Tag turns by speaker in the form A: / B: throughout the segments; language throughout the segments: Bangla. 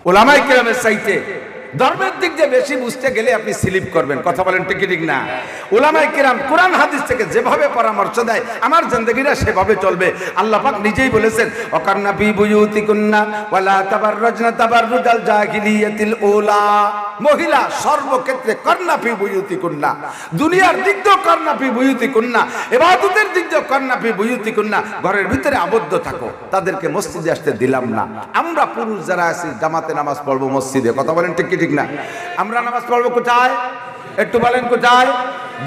A: ওলামায়ে কেরামের চাইতে ধর্মের দিক দিয়ে বেশি বুঝতে গেলে আপনি স্লিপ করবেন। কথা বলেন ঠিক ঠিক না? উলামায়ে কেরাম কোরআন হাদিস থেকে যেভাবে পরামর্শ দেয় আমার জিন্দেগিটা সেভাবে চলবে। আল্লাহ পাক নিজেই বলেছেন, ওয়াকারনা ফি বুয়ুতিকুন্না ওয়ালা তাবাররাজনা তাবাররুজাল জাহিলিয়াতিল উলা। মহিলা সর্বক্ষেত্রে করনা ফি বুয়ুতিকুন্না, দুনিয়ার দিক দিয়ে করনা ফি বুয়ুতিকুন্না, ইবাদতের দিক দিয়ে করনা ফি বুয়ুতিকুন্না, ঘরের ভিতরে আবদ্ধ থাকো, তাদেরকে মসজিদে আসতে দিলাম না। আমরা পুরুষ যারা আছি জামাতে নামাজ পড়বো মসজিদে। কথা বলেন ঠিক ঠিক না? আমরা নামাজ পড়বো কোথায়? একটু বলেন কোথায়?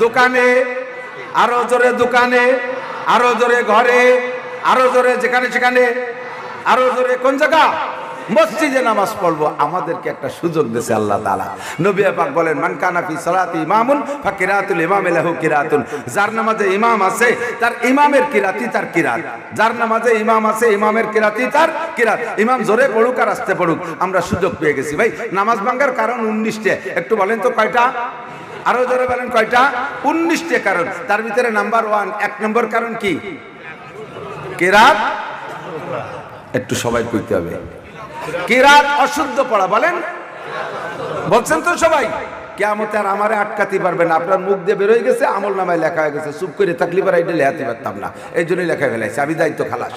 A: দোকানে, আরো জোরে দোকানে, আরো জোরে ঘরে, আরো জোরে যেখানে সেখানে, আরো জোরে কোন জায়গা? মসজিদে নামাজ পড়বো। আমাদেরকে একটা সুযোগ দিয়েছে আল্লাহ তাআলা। নবী পাক বলেন, মান কানা ফি সালাতি ইমামুন ফাকিরাতুল ইমামি লাহু কিরাতুন। যার নামাজে ইমাম আছে তার ইমামের কিরাতি তার কিরাত। যার নামাজে ইমাম আছে ইমামের কিরাতি তার কিরাত। ইমাম জোরে পড়ুক আর আস্তে পড়ুক, আমরা সুযোগ পেয়ে গেছি। ভাই নামাজ ভাঙার কারণ 19টা। একটু বলেন তো কয়টা? আরো জোরে বলেন কয়টা? 19টা কারণ। তার ভিতরে নাম্বার 1, 1 নম্বর কারণ কি? কিরাত। একটু সবাই কইতে হবে, কিরাত অশুদ্ধ পড়া। বলেন, বলছেন তো সবাই? কিয়ামতে আর আমারে আটকাতে পারবে না। আপনার মুখ দিয়ে বের হয়ে গেছে, আমল নামায় লেখা হয়ে গেছে, চুপ করে থাকলে পারে এটা লেখাতে পারতাম না, এই জন্যই লেখা ফেলাইছে, আমি দায়িত্ব খালাস।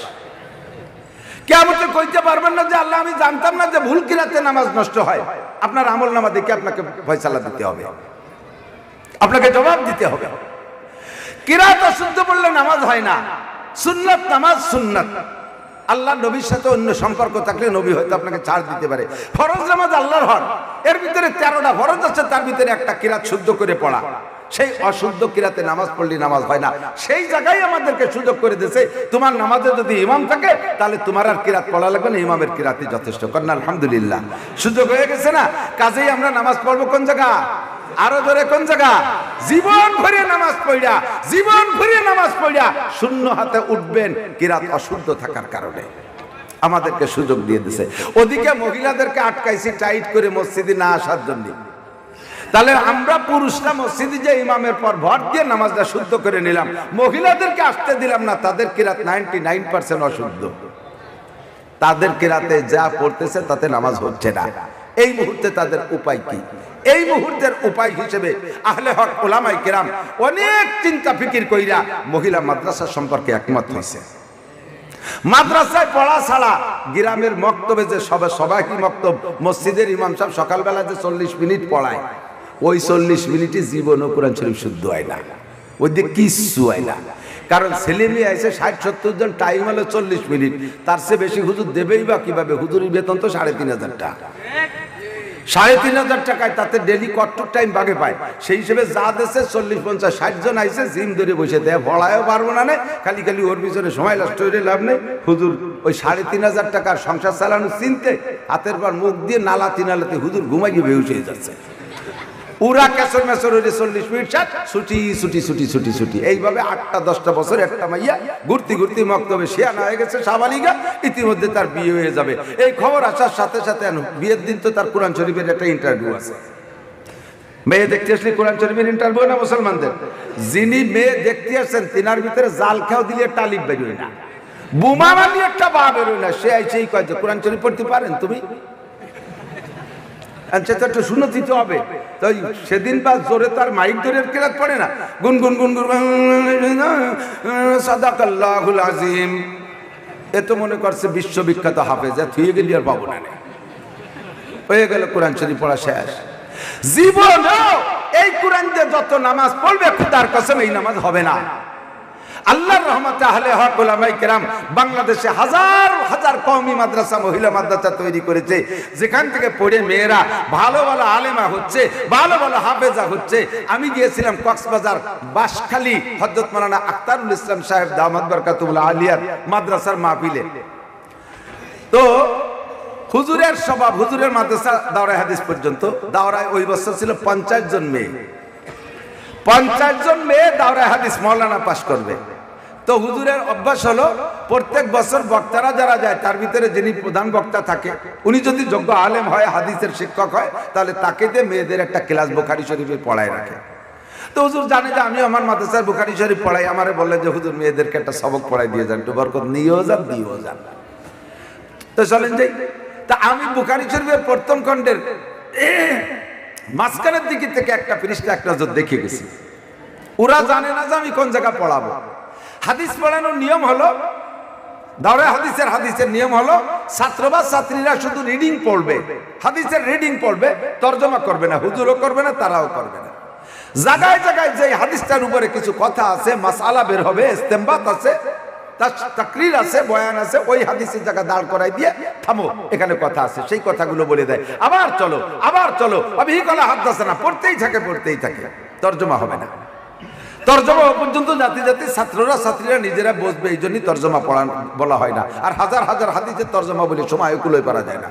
A: কিয়ামতে কইতে পারবেন না যে আল্লাহ আমি জানতাম না যে ভুল কিরাতে নামাজ নষ্ট হয়। আপনার আমল নামা দেখে আপনাকে ফয়সালা দিতে হবে, আপনাকে জবাব দিতে হবে। কিরাত অশুদ্ধ পড়লে নামাজ হয় না। সুন্নাত নামাজ সুন্নাত। আল্লাহ নবীর সাথে অন্য সম্পর্ক থাকলে নবী হয়তো আপনাকে ছাড় দিতে পারে। ফরজ নামাজ আল্লাহর হক, এর ভিতরে 13টা ফরজ আছে, তার ভিতরে একটা কিরাত শুদ্ধ করে পড়া। সেই অশুদ্ধ কিরাতে নামাজ পড়লে নামাজ হয় না। সেই জায়গায় আমাদেরকে সুযোগ করে দিয়েছে, তোমার নামাজে যদি ইমাম থাকে তাহলে তোমার আর কিরাত পড়া লাগবে না, ইমামের কিরাতই যথেষ্ট। করেন আলহামদুলিল্লাহ, সুযোগ হয়ে গেছে না? কাজেই আমরা নামাজ পড়বো কোন জায়গা? আরো ধরে কোন জায়গা? জীবন ভরে নামাজ পড়া, জীবন ভরে নামাজ পড়া শূন্য হাতে উঠবেন কিরাত অশুদ্ধ থাকার কারণে। আমাদেরকে সুযোগ দিয়ে দিছে। ওদিকে মহিলাদেরকে আটকাইছি টাইট করে মসজিদে না আসার জন্য। তাহলে আমরা পুরুষরা মসজিদে যে ইমামের পর ভর দিয়ে নামাজটা শুদ্ধ করে নিলাম, মহিলাদেরকে আসতে দিলাম না। তাদের কিরাত 99% অশুদ্ধ। তাদের কিরাতে যা পড়তেছে তাতে নামাজ হচ্ছে না। এই মুহূর্তে তাদের উপায় কি? এই মুহূর্তের উপায় হিসেবে আহলে হক উলামায়ে কেরাম অনেক চিন্তা ফিকির কইরা মহিলা মাদ্রাসা সম্পর্কে একমত হয়েছে। মাদ্রাসায় পড়া ছাড়া গ্রামের মক্তবে যে সবাইকি মক্তব, মসজিদের ইমাম সাহেব সকালবেলা যে 40 মিনিট পড়ায়, ওই 40 মিনিটে জীবনও কোরআন শরীফ শুদ্ধ হয় না, ওই দিকে কিচ্ছু হয় না। কারণ ছেলে মেয়ে আছে 60-70 জন, টাইম হলো 40 মিনিট। তার চেয়ে বেশি হুজুর দেবেই বা কিভাবে? হুজুরের বেতন তো 3,500 টাকা। 3,500 টাকায় তাতে ডেলি কতটুক টাইম বাগে পায়? সেই হিসেবে যা দেশে 40-50-60 জন আইসে, জিম ধরে বসে দেয়, পড়ায়ও পারবো না, খালি খালি ওর পিছনে সময় নষ্ট হয়ে লাভ নেই। হুজুর ওই 3,500 টাকার সংসার চালানো চিনতে হাতের পর মুখ দিয়ে নালাতে নালাতে হুজুর ঘুমাইয়ে বেহুশ হয়ে যাচ্ছে। পুরা কেশর মেশর হয়ে 40 মিনিট ছুটি ছুটি ছুটি ছুটি ছুটি। এইভাবে 8টা-10টা বছর একটা মাইয়া ঘুরতে ঘুরতে মক্তবে শিয়ানা হয়ে গেছে, সাবালিগা। ইতিমধ্যে তার বিয়ে হয়ে যাবে। এই খবর আসার সাথে সাথে বিয়ের দিন তো তার কোরআন শরীফের একটা ইন্টারভিউ আছে। মেয়ে দেখতে আসলে কোরআন শরীফের ইন্টারভিউ না মুসলমানদের? যিনি মেয়ে দেখতে আসছেন তিনার ভিতরে জাল খেয়াও দিলে টালিপ বেরোয় না, বোমা মারলে একটা বা বেরোয় না। সে আইসেই কয় যে কোরআন শরীফ পড়তে পারেন তুমি? একটু শুনে দিতে হবে। তো সেদিন বা জোরে তার মাইক ধরে কিরাত পড়ে না, গুন গুন গুন গুন সাদাকাল্লাহুল আযীম। এ তো মনে করছে বিশ্ববিখ্যাত হাফেজ, থুয়ে গেলি আর পাবো না, হয়ে গেল কোরআন শরীফ পড়া শেষ। জীবন এই কোরআন দিয়ে যত নামাজ পড়বে খোদার কসম এই নামাজ হবে না। আল্লাহর রহমতে আহলে হক উলামায়ে কেরাম বাংলাদেশে হাজার হাজার কওমি মাদ্রাসা, মহিলা মাদ্রাসা তৈরি করেছে, যেখান থেকে পড়ে মেয়েরা ভালো ভালো আলেমা হচ্ছে, ভালো ভালো হাফেজা হচ্ছে। আমি গিয়েছিলাম কক্সবাজার বাঁশখালী হযরত মাওলানা আখতারুল ইসলাম সাহেব দামাত বরকাতুল্লাহ আলিয়ার মাদ্রাসার মাহফিলে। তো হুজুরের স্বভাব, হুজুরের মাদ্রাসা দাওরায়ে হাদিস পর্যন্ত, দাওরায় ওই বছর ছিল 50 জন মেয়ে। 50 জন মেয়ে দাওরায়ে হাদিস মাওলানা পাশ করবে। তো হুজুরের অভ্যাস হলো প্রত্যেক বছর বক্তারা যারা যায় তার ভিতরে যিনি প্রধান বক্তা থাকে, উনি যদি যোগ্য আলেম হয়, হাদিসের শিক্ষক হয়, তাহলে তাকে দিয়ে মেয়েদের একটা ক্লাস বুখারী শরীফে পড়ায় রাখে। তো হুজুর জানে যে আমি আমার মাদ্রাসায় বুখারী শরীফ পড়াই, আমারে বললেন যে হুজুর মেয়েদেরকে একটা সবক পড়াই দিয়ে যান, একটু বরকত নিয়েও যান দিয়েও যান। তো চলেন যাই। তা আমি বুখারী শরীফের প্রথম খণ্ডের মাঝখানের দিকে থেকে একটা পৃষ্ঠা এক নজর দেখে গেছি। ওরা জানে না যে আমি কোন জায়গা পড়াবো। হাদিস পড়ানোর নিয়ম হলো, দাওরায়ে হাদিসের নিয়ম হলো ছাত্র বা ছাত্রীরা শুধু রিডিং পড়বে, হাদিসের রিডিং পড়বে, তরজমা করবে না, হুজুরও করবে না, তারাও করবে না। জায়গায় জায়গায় যে হাদিসটার উপরে কিছু কথা আছে, মাসআলা বের হবে, ইস্তেমবাত আছে, তাকরীর আছে, বয়ান আছে, ওই হাদিসের জায়গা দাঁড় করাই দিয়ে থামো, এখানে কথা আছে, সেই কথাগুলো বলে দেয়। আবার চলো আবিহি কলা হাদাসানা, পড়তেই থাকে, তরজমা হবে না। তরজমা পর্যন্ত জাতি ছাত্রীরা নিজেরা বসবে, এই জন্যই তরজমা বলা হয় না। আর হাজার হাজার হাদিসের তরজমা বলে সময় কুলোয় পারা যায় না।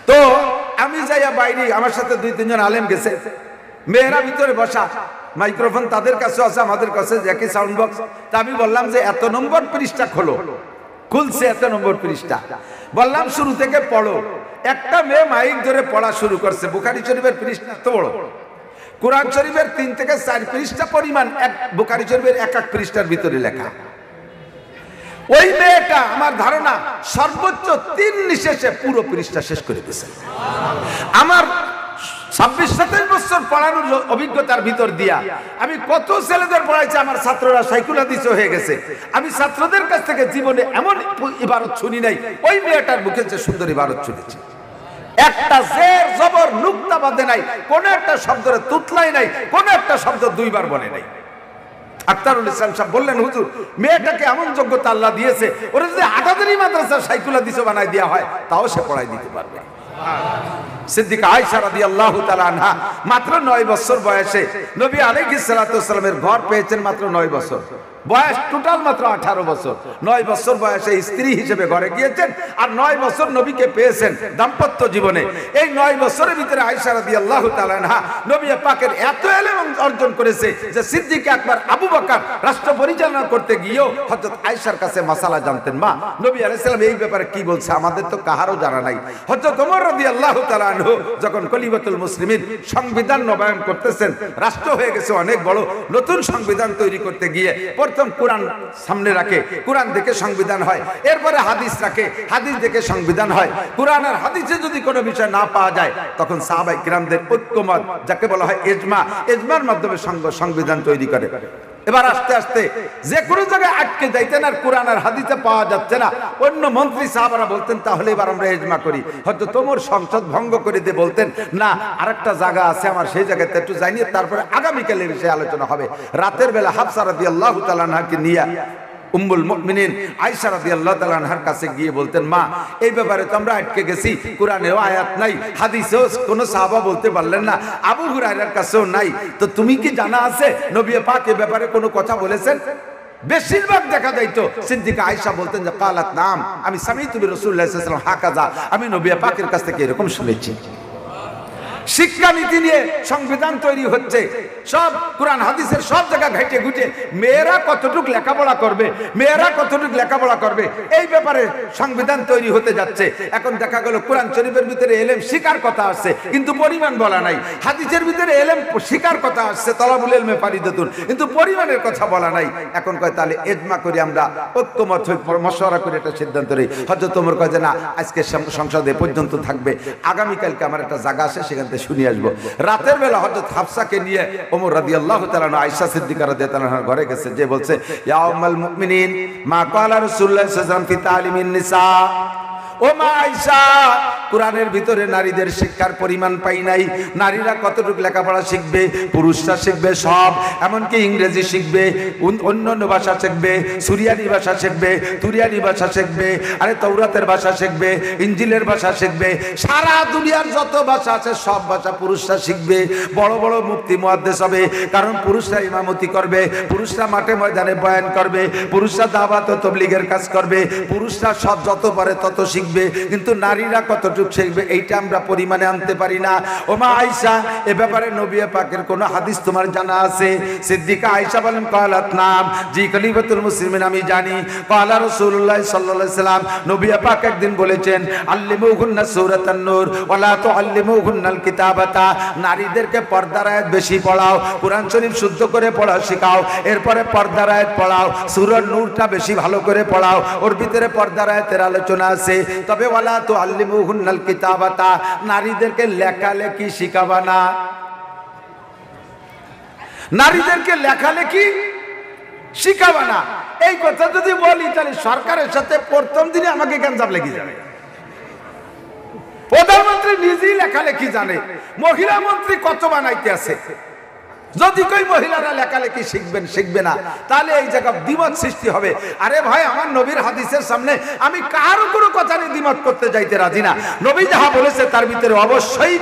A: তো আমি যাইয়া বাইরে, আমার সাথে 2-3 জন আলেম গেছে, মেয়েরা ভিতরে বসা, মাইক্রোফোন তাদের কাছে আছে, আমাদের কাছে জ্যাকি সাউন্ড বক্স। তা আমি বললাম যে এত নম্বর পৃষ্ঠা খুলছে এত নম্বর পৃষ্ঠা, বললাম শুরু থেকে পড়ো। একটা মেয়ে মাইক ধরে পড়া শুরু করছে। বুখারী শরীফের পৃষ্ঠা তো বড়, কোরআন শরীফের 3 থেকে 4 পৃষ্ঠা পরিমাণ এক বুখারী শরীফের এক পৃষ্ঠার ভিতরে লেখা। ওই মেয়েটা আমার ধারণা সর্বোচ্চ 3 নিঃশেষে পুরো পৃষ্ঠা শেষ করে দিয়েছে। আমার 26-27 বছর পড়ানোর অভিজ্ঞতার ভিতর দিয়া আমি কত ছেলেদের পড়াইছি, আমার ছাত্ররা সাইকুল হাদিস হয়ে গেছে। আমি ছাত্রদের কাছ থেকে জীবনে এমন ইবারত শুনি নাই, ওই মেয়েটার মুখে যে সুন্দর ইবারত শুনেছি। একটা জের জবর নুক্তা বাঁধে নাই, কোন একটা শব্দের তুতলাই নাই, কোন একটা শব্দ 2 বার বলে নাই। আখতারুল ইসলাম সাহেব বললেন, হুজুর মেয়েটাকে এমন যোগ্যতা আল্লাহ দিয়েছে, ওরা যদি হাটাদারি মাদ্রাসা সাইকুল হাদিস বানাই দেওয়া হয় তাও সে পড়াই দিতে পারবে। সিদ্দিকা আয়েশা রাদিয়াল্লাহু তাআলা আনহা মাত্র 9 বছর বয়সে নবী আলাইহিস সালাতু ওয়াস সালামের ঘর পেয়েছেন। মাত্র 9 বছর বয়স, টোটাল মাত্র 18 বছর। 9 বছর বয়সে স্ত্রী হিসেবে ঘরে গিয়েছেন, আর 9 বছর নবীকে পেয়েছেন দাম্পত্য জীবনে। এই 9 বছরের ভিতরে আয়েশা রাদিয়াল্লাহু তাআলা আনহা নবী পাকের এত ইলম অর্জন করেছে যে সিদ্দিক আকবর আবু বকর রাষ্ট্র পরিচালনা করতে গিয়েও হযরত আয়েশার কাছে মাসালা জানতেন। মা, নবী আলাইহিস সালাম এই ব্যাপারে কি বলছে আমাদের তো কাহারও জানা নাই। হযরত ওমর রাদিয়াল্লাহু তাআলা আনহু যখন খলিফাতুল মুসলিমিন সংবিধান নবায়ন করতেছেন, রাষ্ট্র হয়ে গেছে অনেক বড়, নতুন সংবিধান তৈরি করতে গিয়ে প্রথম কোরআন সামনে রাখে, কোরআন দেখে সংবিধান হয়। এরপরে হাদিস রাখে, হাদিস দেখে সংবিধান হয়। কোরআন আর হাদিসে যদি কোনো বিষয় না পাওয়া যায়, তখন সাহাবায়ে কিরামদের ঐক্যমত, যাকে বলা হয় এজমার মাধ্যমে সংবিধান তৈরি করে। এবার আস্তে আস্তে যে কোনো জায়গায় আটকে যাইতেন, আর কোরআন আর হাদিসে পাওয়া যাচ্ছে না, অন্য মন্ত্রী সাহাবারা বলতেন তাহলে এবার আমরা ইজমা করি। হয়তো তোমার সংসদ ভঙ্গ করে দিয়ে বলতেন, না আরেকটা জায়গা আছে আমার, সেই জায়গাতে একটু যাইনি, তারপরে আগামীকালে বিষয়ে আলোচনা হবে। রাতের বেলা হাফসা রাদিয়াল্লাহু তাআলা আনহাকে নিয়ে উম্মুল মুমিনিন আয়েশা রাদিয়াল্লাহু তাআলা আনহার কাছে গিয়ে বলতেন, মা এই ব্যাপারে তো আমরা আটকে গেছি, কোরআনেও আয়াত নাই, হাদিসেও কোনো সাহাবা বলতে পারলেন না, আবু হুরায়রার কাছেও নাই, তো তুমি কি জানা আছে নবী পাক এই ব্যাপারে কোনো কথা বলেছেন? বেশিরভাগ দেখা যাইতো সিদ্দিকা আয়েশা বলতেন যে কালাত নাম, আমি সামিতু বিরাসূলিল্লাহি সাল্লাল্লাহু আলাইহি ওয়াসাল্লাম হাকাযা, আমি নবী পাকের কাছ থেকে এরকম শুনেছি। শিক্ষানীতি নিয়ে সংবিধান তৈরি হচ্ছে, সব কোরআন হাদিসের সব জায়গা ঘেটে ঘুটে মেয়েরা কতটুকু লেখাপড়া করবে এই ব্যাপারে সংবিধান তৈরি হতে যাচ্ছে। এখন দেখা গেল কোরআন শরীফের ভিতরে এলেম শিকার কথা আসছে, কিন্তু পরিমাণ বলা নাই। হাদিসের ভিতরে এলেম শিকার কথা আসছে, তলাবুল ইলমে ফারিদাতুন, কিন্তু পরিমাণের কথা বলা নাই। এখন কয় তাহলে ইজমা করি, আমরা ঐক্যমত হই, মশওয়ারা করে একটা সিদ্ধান্ত নেই। হযরত ওমর কয় যে না, আজকে সংসদে পর্যন্ত থাকবে, আগামীকালকে আমার একটা জায়গা আছে, সেখান থেকে শুনে আসবো। রাতের বেলা হযরত হাফসাকে নিয়ে ওমর রাদিয়াল্লাহু তাআলা আয়েশা সিদ্দিকা রাদিয়াল্লাহু তাআলার ঘরে গেছে, যে বলছে, ইয়া উম্মুল মুমিনিন মা ক্বালা রাসূলুল্লাহ সাল্লাল্লাহু আলাইহি ওয়াসাল্লাম ফি তালিমিন নিসা, ও মা আয়েশা, কোরআনের ভিতরে নারীদের শিক্ষার পরিমাণ পাই নাই। নারীরা কতটুকু লেখাপড়া শিখবে, পুরুষরা শিখবে সব, এমনকি ইংরেজি শিখবে, অন্যান্য ভাষা শিখবে, সুরিয়ানি ভাষা শিখবে, তুরিয়ানি ভাষা শিখবে, আরে তৌরাতের ভাষা শিখবে, ইনজিলের ভাষা শিখবে, সারা দুনিয়ার যত ভাষা আছে সব ভাষা পুরুষরা শিখবে। বড় বড় মুফতি মুহাদ্দিস হবে, কারণ পুরুষরা ইমামতি করবে, পুরুষরা মাঠে ময়দানে বয়ান করবে, পুরুষরা দাওয়াত ও তাবলীগের কাজ করবে, পুরুষরা সব যত পারে তত শিখবে। কিন্তু নারীরা কতটুকু কতটুক শিখবে এইটা আমরা পরিমাণে আনতে পারি না। ওমা আয়েশা, এ ব্যাপারে নবী পাকের কোন হাদিস তোমার জানা আছে? সিদ্দিকা আয়েশা বলেন ক্বালাত নাম, জি খলিফাতুল মুসলিমিন আমি জানি। ক্বালা রাসূলুল্লাহ সাল্লাল্লাহু আলাইহি সাল্লাম, নবী পাক একদিন বলেছেন আল্লিমুহুন্না সূরাতান নূর ওয়ালা তুআল্লিমুহুন্নাল কিতাবাতা, নারীদেরকে পর্দার আয়াত বেশি পড়াও, কোরআন শরীফ শুদ্ধ করে পড়া শেখাও, এরপরে পর্দার আয়াত পড়াও, সূরা নূরটা বেশি ভালো করে পড়াও, ওর ভিতরে পর্দার আয়াতের আলোচনা আছে। তবে ওয়ালা তুআল্লিমুহুন্নাল কিতাবাতা, নারীদেরকে লেখালেখি শিখাবা না, নারীদেরকে লেখালেখি শিখাবা না। এই কথা যদি বলি তাহলে সরকারের সাথে প্রথম দিনে আমাকে গ্যাঞ্জাম লেগে যাবে। প্রধানমন্ত্রী নিজেই লেখালেখি জানে, মহিলা মন্ত্রী কত বানাইতে আছে। যদি কই মহিলারা লেখালেখি শিখবেন শিখবে না, তাহলে এই জায়গা দ্বিমত সৃষ্টি হবে। আরে ভাই, আমার নবীর হাদিসের সামনে আমি কারো কোনো কথা নিয়ে দ্বিমত করতে যাইতে রাজি না। নবী যাহা বলেছে তার ভিতরে অবশ্যই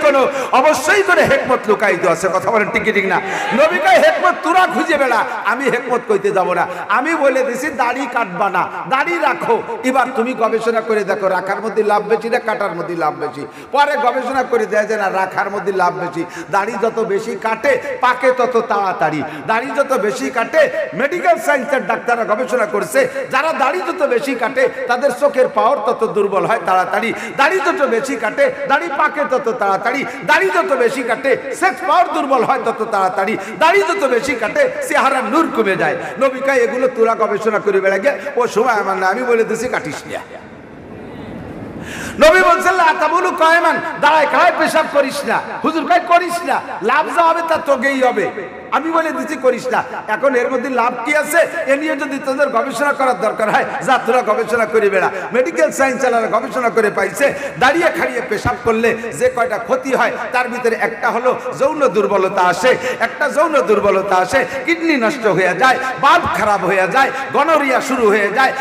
A: কোনো হেকমত লুকায়িত আছে। কথা বলেন ঠিক ঠিক না? নবী কয় হেকমত তোরা খুঁজে বেড়া, আমি হেকমত কইতে যাব না। আমি বলে দিছি দাড়ি কাটবা না, দাড়ি রাখো। এবার তুমি গবেষণা করে দেখো রাখার মধ্যে লাভ বেশি না কাটার মধ্যে লাভ বেশি। পরে গবেষণা করে দেয় যে না, রাখার মধ্যে লাভ বেশি। দাড়ি যত বেশি কাটে পাকে তত তাড়াতাড়ি, দাড়ি যত বেশি কাটে, মেডিকেল সায়েন্সের ডাক্তাররা গবেষণা করছে যারা দাড়ি যত বেশি কাটে তাদের চোখের পাওয়ার তত দুর্বল হয় তাড়াতাড়ি। দাড়ি যত বেশি কাটে দাড়ি পাকে তত তাড়াতাড়ি। দাড়ি যত বেশি কাটে সেক্স পাওয়ার দুর্বল হয় তত তাড়াতাড়ি। দাড়ি যত বেশি কাটে চেহারার নূর কমে যায়। নবী কয় এগুলো তোরা গবেষণা করে বেড়া গে, ও সময় আমার না, আমি বলে দিছি কাটিস না। নবী বলছেন লা তাবুলু কায়মান, দাঁড়ায় খায় পেশাব করিস না। হুজুর কয় করিস না, লাভ যা হবে তা তোকেই হবে। আমি বলে দিচ্ছি করিস না। এখন এর মধ্যে লাভ কি আছে এ নিয়ে যদি তোদের গবেষণা করার দরকার হয়, যা তোরা গবেষণা করে বেড়া। মেডিকেল সায়েন্স চালারা গবেষণা করে পাইছে দাঁড়িয়ে খাড়িয়ে পেশাব করলে যে কয়টা ক্ষতি হয় তার ভিতরে একটা হলো যৌন দুর্বলতা আসে, একটা যৌন দুর্বলতা আসে, কিডনি নষ্ট হয়ে যায়, বাল্ব খারাপ হয়ে যায়, গনোরিয়া শুরু হয়ে যায়,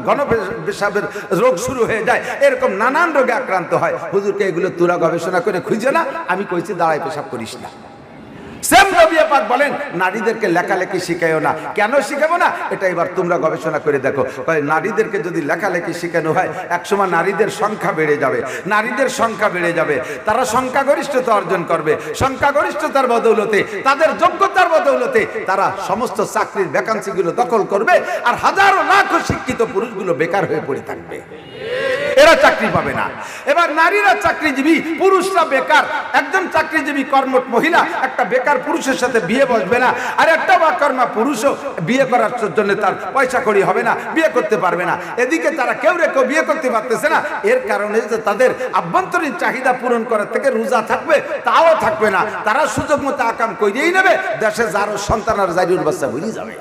A: গণপেশাবের রোগ শুরু হয়ে যায়, এরকম নানান রোগে আক্রান্ত হয়। হুজুরকে এগুলো তোরা গবেষণা করে খুঁজে না, আমি কইছি দাঁড়ায় পেশাব করিস না। সেম নবী পাক বলেন নারীদেরকে লেখালেখি শিখাইও না। কেন শিখাবো না এটা এবার তোমরা গবেষণা করে দেখো। নারীদেরকে যদি লেখালেখি শেখানো হয় একসময় নারীদের সংখ্যা বেড়ে যাবে, নারীদের সংখ্যা বেড়ে যাবে, তারা সংখ্যাগরিষ্ঠতা অর্জন করবে। সংখ্যাগরিষ্ঠতার বদৌলতে, তাদের যোগ্যতার বদৌলতে তারা সমস্ত চাকরির ভ্যাকান্সিগুলো দখল করবে, আর হাজারো লাখ শিক্ষিত পুরুষগুলো বেকার হয়ে পড়ে থাকবে, এরা চাকরি পাবে না। এবার নারীরা চাকরিজীবী, পুরুষরা বেকার। একজন চাকরিজীবী কর্মঠ মহিলা একটা বেকার পুরুষের সাথে বিয়ে বসবে না, আর একটা বাকর্মা পুরুষও বিয়ে করার জন্য তার পয়সা কড়ি হবে না, বিয়ে করতে পারবে না। এদিকে তারা কেউ বিয়ে করতে পারতেছে না, এর কারণে যে তাদের আভ্যন্তরীণ চাহিদা পূরণ করার থেকে রোজা থাকবে তাও থাকবে না। তারা সুযোগ মতো আকাম করিয়েই নেবে, দেশে যারও সন্তান আর জারির বাচ্চা বুঝে যাবে।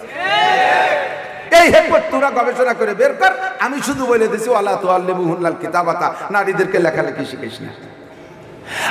A: এই হেকমত তোরা গবেষণা করে বের কর। আমি শুধু বলে দিছি ওয়ালা তুআল্লিমুহুন্নাল কিতাবাতা, নারীদেরকে লেখালেখি শিখিস না।